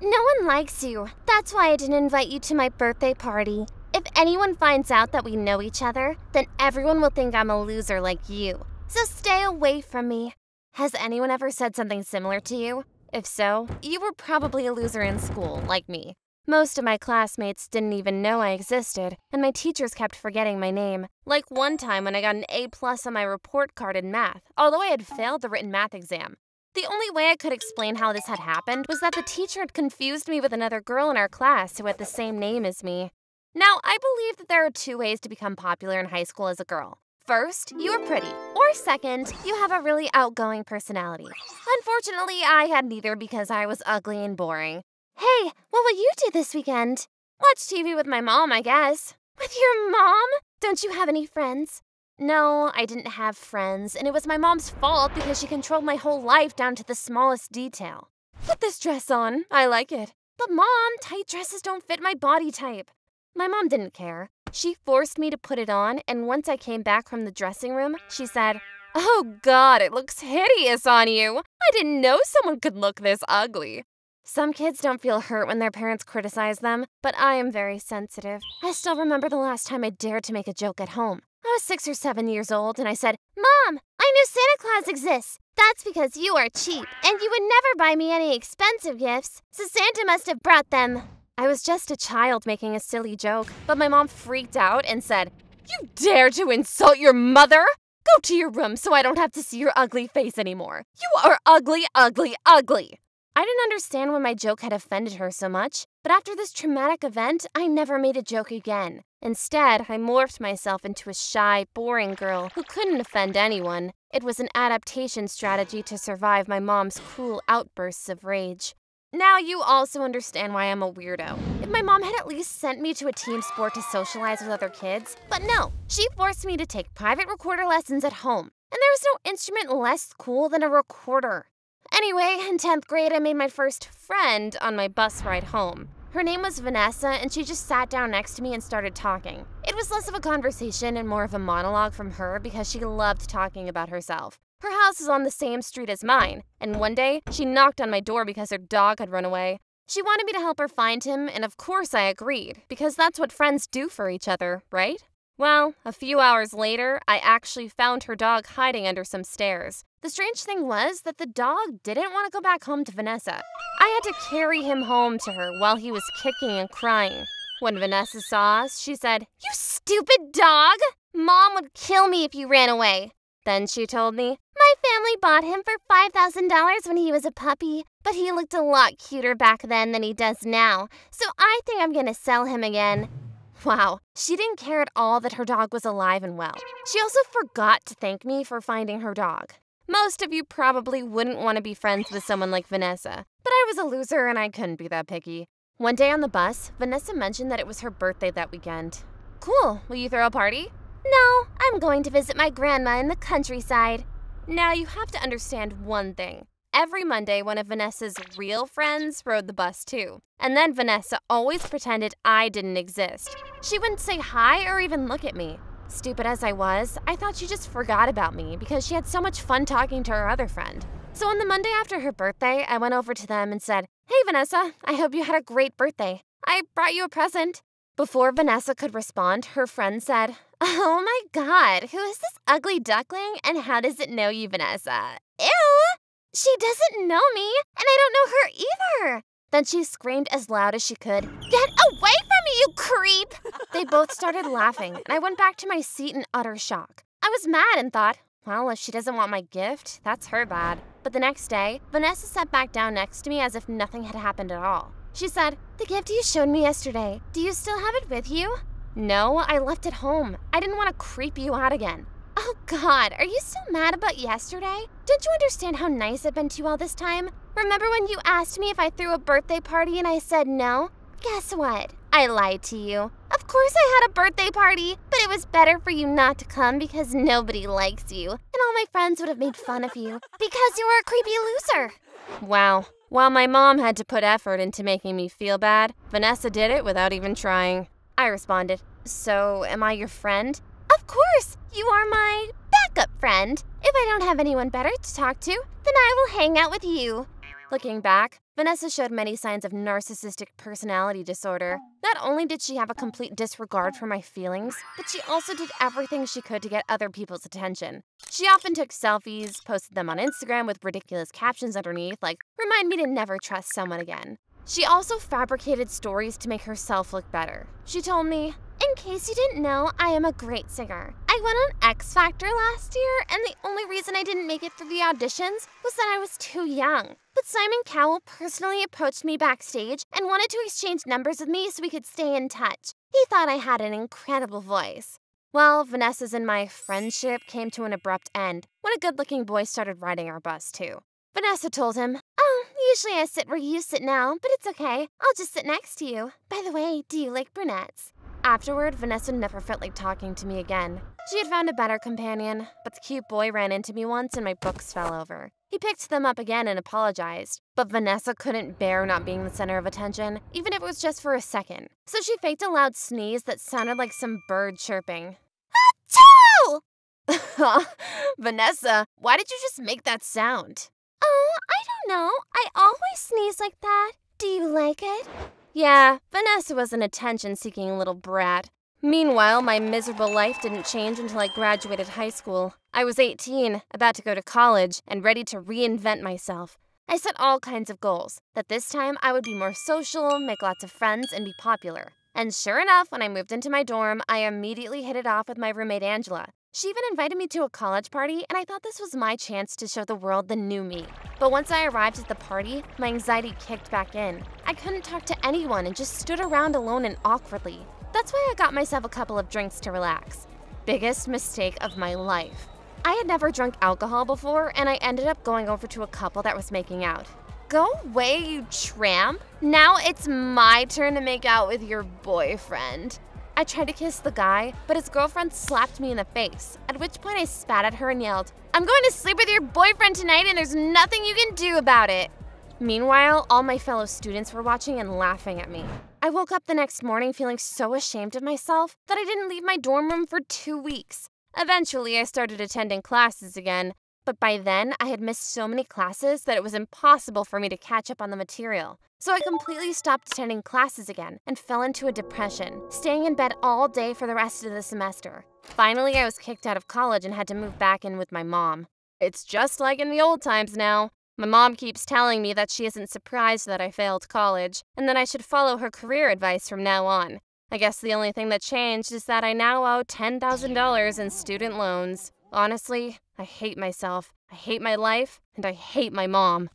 No one likes you. That's why I didn't invite you to my birthday party. If anyone finds out that we know each other, then everyone will think I'm a loser like you. So stay away from me. Has anyone ever said something similar to you? If so, you were probably a loser in school, like me. Most of my classmates didn't even know I existed, and my teachers kept forgetting my name. Like one time when I got an A+ on my report card in math, although I had failed the written math exam. The only way I could explain how this had happened was that the teacher had confused me with another girl in our class who had the same name as me. Now, I believe that there are two ways to become popular in high school as a girl. First, you are pretty. Or second, you have a really outgoing personality. Unfortunately, I had neither because I was ugly and boring. Hey, what will you do this weekend? Watch TV with my mom, I guess. With your mom? Don't you have any friends? No, I didn't have friends, and it was my mom's fault because she controlled my whole life down to the smallest detail. Put this dress on. I like it. But Mom, tight dresses don't fit my body type. My mom didn't care. She forced me to put it on, and once I came back from the dressing room, she said, "Oh God, it looks hideous on you. I didn't know someone could look this ugly." Some kids don't feel hurt when their parents criticize them, but I am very sensitive. I still remember the last time I dared to make a joke at home. I was 6 or 7 years old, and I said, "Mom, I knew Santa Claus exists. That's because you are cheap, and you would never buy me any expensive gifts, so Santa must have brought them." I was just a child making a silly joke, but my mom freaked out and said, "You dare to insult your mother? Go to your room so I don't have to see your ugly face anymore. You are ugly, ugly, ugly." I didn't understand why my joke had offended her so much, but after this traumatic event, I never made a joke again. Instead, I morphed myself into a shy, boring girl who couldn't offend anyone. It was an adaptation strategy to survive my mom's cruel outbursts of rage. Now you also understand why I'm a weirdo. If my mom had at least sent me to a team sport to socialize with other kids, but no, she forced me to take private recorder lessons at home. And there was no instrument less cool than a recorder. Anyway, in 10th grade, I made my first friend on my bus ride home. Her name was Vanessa, and she just sat down next to me and started talking. It was less of a conversation and more of a monologue from her because she loved talking about herself. Her house is on the same street as mine, and one day, she knocked on my door because her dog had run away. She wanted me to help her find him, and of course I agreed, because that's what friends do for each other, right? Well, a few hours later, I actually found her dog hiding under some stairs. The strange thing was that the dog didn't want to go back home to Vanessa. I had to carry him home to her while he was kicking and crying. When Vanessa saw us, she said, "You stupid dog! Mom would kill me if you ran away." Then she told me, "My family bought him for $5,000 when he was a puppy, but he looked a lot cuter back then than he does now, so I think I'm gonna sell him again." Wow, she didn't care at all that her dog was alive and well. She also forgot to thank me for finding her dog. Most of you probably wouldn't want to be friends with someone like Vanessa, but I was a loser and I couldn't be that picky. One day on the bus, Vanessa mentioned that it was her birthday that weekend. "Cool, will you throw a party?" "No, I'm going to visit my grandma in the countryside." Now you have to understand one thing. Every Monday, one of Vanessa's real friends rode the bus too. And then Vanessa always pretended I didn't exist. She wouldn't say hi or even look at me. Stupid as I was, I thought she just forgot about me because she had so much fun talking to her other friend. So on the Monday after her birthday, I went over to them and said, "Hey Vanessa, I hope you had a great birthday. I brought you a present." Before Vanessa could respond, her friend said, "Oh my God, who is this ugly duckling and how does it know you, Vanessa?" "Ew! She doesn't know me, and I don't know her either." Then she screamed as loud as she could, "Get away from me, you creep!" They both started laughing, and I went back to my seat in utter shock. I was mad and thought, well, if she doesn't want my gift, that's her bad. But the next day, Vanessa sat back down next to me as if nothing had happened at all. She said, "The gift you showed me yesterday, do you still have it with you?" "No, I left it home. I didn't want to creep you out again." "Oh God, are you still mad about yesterday? Don't you understand how nice I've been to you all this time? Remember when you asked me if I threw a birthday party and I said no? Guess what? I lied to you. Of course I had a birthday party, but it was better for you not to come because nobody likes you, and all my friends would have made fun of you because you were a creepy loser." Wow. While my mom had to put effort into making me feel bad, Vanessa did it without even trying. I responded, "So, am I your friend?" "Of course, you are my backup friend. If I don't have anyone better to talk to, then I will hang out with you." Looking back, Vanessa showed many signs of narcissistic personality disorder. Not only did she have a complete disregard for my feelings, but she also did everything she could to get other people's attention. She often took selfies, posted them on Instagram with ridiculous captions underneath, like, "Remind me to never trust someone again." She also fabricated stories to make herself look better. She told me, "In case you didn't know, I am a great singer. I went on X Factor last year, and the only reason I didn't make it through the auditions was that I was too young. But Simon Cowell personally approached me backstage and wanted to exchange numbers with me so we could stay in touch. He thought I had an incredible voice." Well, Vanessa's and my friendship came to an abrupt end when a good-looking boy started riding our bus, too. Vanessa told him, "Oh, usually I sit where you sit now, but it's okay. I'll just sit next to you. By the way, do you like brunettes?" Afterward, Vanessa never felt like talking to me again. She had found a better companion, but the cute boy ran into me once and my books fell over. He picked them up again and apologized, but Vanessa couldn't bear not being the center of attention, even if it was just for a second. So she faked a loud sneeze that sounded like some bird chirping. Achoo! Vanessa, why did you just make that sound? Oh, I don't know. I always sneeze like that. Do you like it? Yeah, Vanessa was an attention-seeking little brat. Meanwhile, my miserable life didn't change until I graduated high school. I was 18, about to go to college, and ready to reinvent myself. I set all kinds of goals, that this time I would be more social, make lots of friends, and be popular. And sure enough, when I moved into my dorm, I immediately hit it off with my roommate Angela. She even invited me to a college party, and I thought this was my chance to show the world the new me. But once I arrived at the party, my anxiety kicked back in. I couldn't talk to anyone and just stood around alone and awkwardly. That's why I got myself a couple of drinks to relax. Biggest mistake of my life. I had never drunk alcohol before, and I ended up going over to a couple that was making out. Go away, you tramp! Now it's my turn to make out with your boyfriend. I tried to kiss the guy, but his girlfriend slapped me in the face, at which point I spat at her and yelled, "I'm going to sleep with your boyfriend tonight and there's nothing you can do about it." Meanwhile, all my fellow students were watching and laughing at me. I woke up the next morning feeling so ashamed of myself that I didn't leave my dorm room for 2 weeks. Eventually, I started attending classes again, but by then I had missed so many classes that it was impossible for me to catch up on the material. So I completely stopped attending classes again and fell into a depression, staying in bed all day for the rest of the semester. Finally, I was kicked out of college and had to move back in with my mom. It's just like in the old times now. My mom keeps telling me that she isn't surprised that I failed college, and that I should follow her career advice from now on. I guess the only thing that changed is that I now owe $10,000 in student loans. Honestly, I hate myself, I hate my life, and I hate my mom.